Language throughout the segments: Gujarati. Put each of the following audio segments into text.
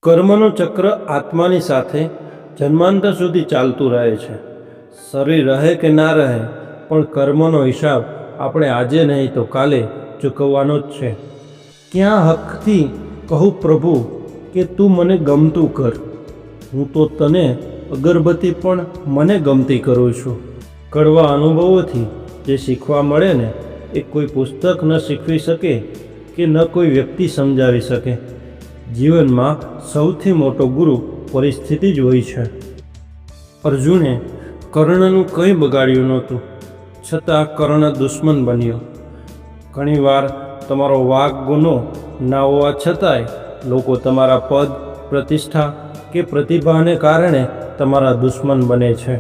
કર્મનું ચક્ર આત્માની સાથે જન્માંતર સુધી ચાલતું રહે છે. શરીર રહે કે ના રહે, પણ કર્મનો હિસાબ આપણે આજે નહીં તો કાલે ચૂકવવાનો જ છે. ક્યાં હકથી કહું પ્રભુ કે તું મને ગમતું કર, હું તો તને અગરબત્તી પણ મને ગમતી કરું છું. કડવા અનુભવોથી જે શીખવા મળે ને એ કોઈ પુસ્તક ન શીખવી શકે કે ન કોઈ વ્યક્તિ સમજાવી શકે. જીવનમાં સૌથી મોટો ગુરુ પરિસ્થિતિ જ હોય છે. અર્જુને કર્ણનું કંઈ બગાડ્યું નહોતું, છતાં કર્ણ દુશ્મન બન્યો. ઘણીવાર તમારો વાક ગુનો ના હોવા છતાંય લોકો તમારા પદ, પ્રતિષ્ઠા કે પ્રતિભાને કારણે તમારા દુશ્મન બને છે.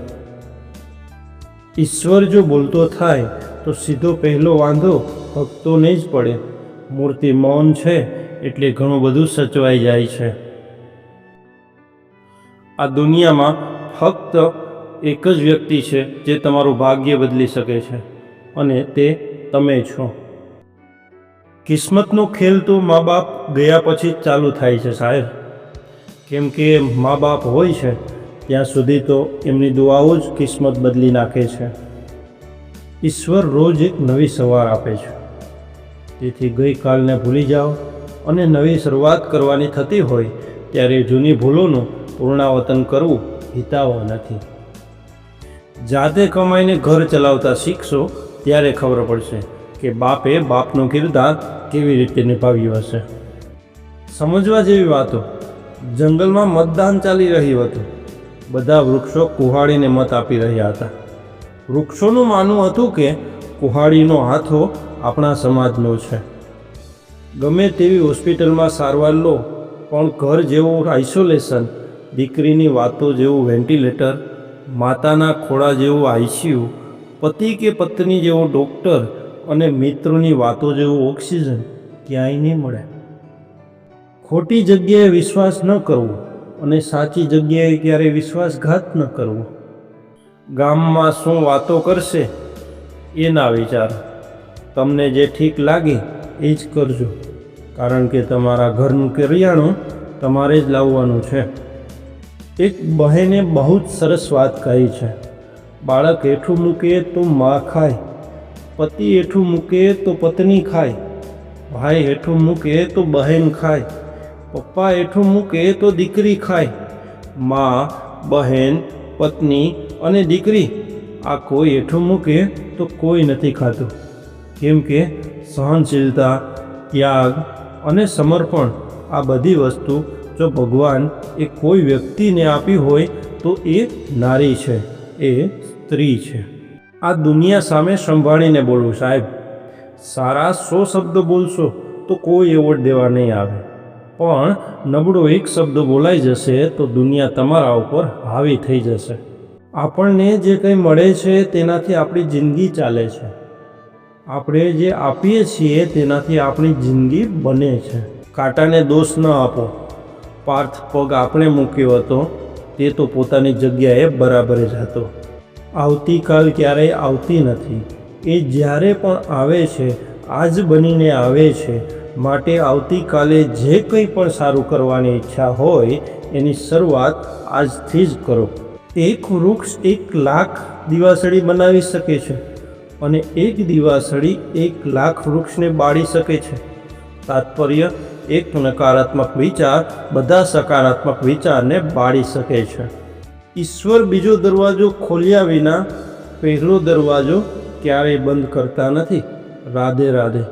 ઈશ્વર જો બોલતો થાય તો સીધો પહેલો વાંધો ભક્તોને જ પડે. મૂર્તિ મૌન છે એટલે ઘણું બધું સચવાઈ જાય છે. આ દુનિયામાં ફક્ત એક જ વ્યક્તિ છે જે તમારું ભાગ્ય બદલી શકે છે, અને તે તમે છો. કિસ્મતનો ખેલ તો મા બાપ ગયા પછી જ ચાલુ થાય છે સાહેબ. કેમ કે મા બાપ હોય છે ત્યાં સુધી તો એમની દુઆઓ જ કિસ્મત બદલી નાખે છે. ઈશ્વર રોજ એક નવી સવાર આપે છે. તેથી ગઈકાલને ભૂલી જાઓ અને નવી શરૂઆત કરવાની થતી હોય ત્યારે જૂની ભૂલોનું પુનરાવર્તન કરવું હિતાવહ નથી. જાતે કમાઈને ઘર ચલાવતા શીખશો ત્યારે ખબર પડશે કે બાપે બાપનું કિરદાર કેવી રીતે નિભાવ્યું હશે. સમજવા જેવી વાતો. જંગલમાં મતદાન ચાલી રહ્યું હતું. બધા વૃક્ષો કુહાડીને મત આપી રહ્યા હતા. વૃક્ષોનું માનવું હતું કે કુહાડીનો હાથો આપણા સમાજનો છે. ગમે તેવી હોસ્પિટલમાં સારવાર લો, પણ ઘર જેવું આઇસોલેશન, દીકરીની વાતો જેવું વેન્ટિલેટર, માતાના ખોળા જેવું આઈસીયુ, પતિ કે પત્ની જેવો ડૉક્ટર અને મિત્રોની વાતો જેવું ઓક્સિજન ક્યાંય નહીં મળે. ખોટી જગ્યાએ વિશ્વાસ ન કરવો અને સાચી જગ્યાએ ક્યારેય વિશ્વાસઘાત ન કરવો. ગામમાં શું વાતો કરશે એ ના વિચારો. તમને જે ઠીક લાગે એ જ કરજો, કારણ કે તમારા ઘરનું કરિયાણું તમારે જ લાવવાનું છે. એક બહેને બહુ જ સરસ વાત કહી છે. બાળક હેઠું મૂકે તો મા ખાય, પતિ હેઠું મૂકે તો પત્ની ખાય, ભાઈ હેઠું મૂકે તો બહેન ખાય, પપ્પા હેઠું મૂકે તો દીકરી ખાય. મા, બહેન, પત્ની અને દીકરી આ કોઈ હેઠું મૂકે તો કોઈ નથી ખાતું. કેમ કે સહનશીલતા, ત્યાગ અને સમર્પણ આ બધી વસ્તુ જો ભગવાન એ કોઈ વ્યક્તિને આપી હોય તો એ નારી છે, એ સ્ત્રી છે. આ દુનિયા સામે સંભાળીને બોલવું સાહેબ. સારા 100 શબ્દ બોલશો તો કોઈ એવોર્ડ દેવા નહીં આવે, પણ નબળો એક શબ્દ બોલાઈ જશે તો દુનિયા તમારા ઉપર હાવી થઈ જશે. આપણને જે કંઈ મળે છે તેનાથી આપણી જિંદગી ચાલે છે. આપણે જે આપીએ છીએ તેનાથી આપણી જિંદગી બને છે. કાંટાને દોષ ન આપો. પાર્થ પગ આપણે મૂક્યો હતો તે તો પોતાની જગ્યાએ બરાબર જ હતો. આવતીકાલ ક્યારેય આવતી નથી. એ જ્યારે પણ આવે છે આજ બનીને આવે છે. માટે આવતીકાલે જે કંઈ પણ સારું કરવાની ઈચ્છા હોય એની શરૂઆત આજથી જ કરો. એક વૃક્ષ 1,00,000 દીવાસળી બનાવી શકે છે અને એક દીવાસળી 1,00,000 વૃક્ષને બાળી શકે છે. તાત્પર્ય, એક નકારાત્મક વિચાર બધા સકારાત્મક વિચારને બાળી શકે છે. ઈશ્વર બીજો દરવાજો ખોલ્યા વિના પહેલો દરવાજો ક્યારેય બંધ કરતા નથી. રાધે રાધે.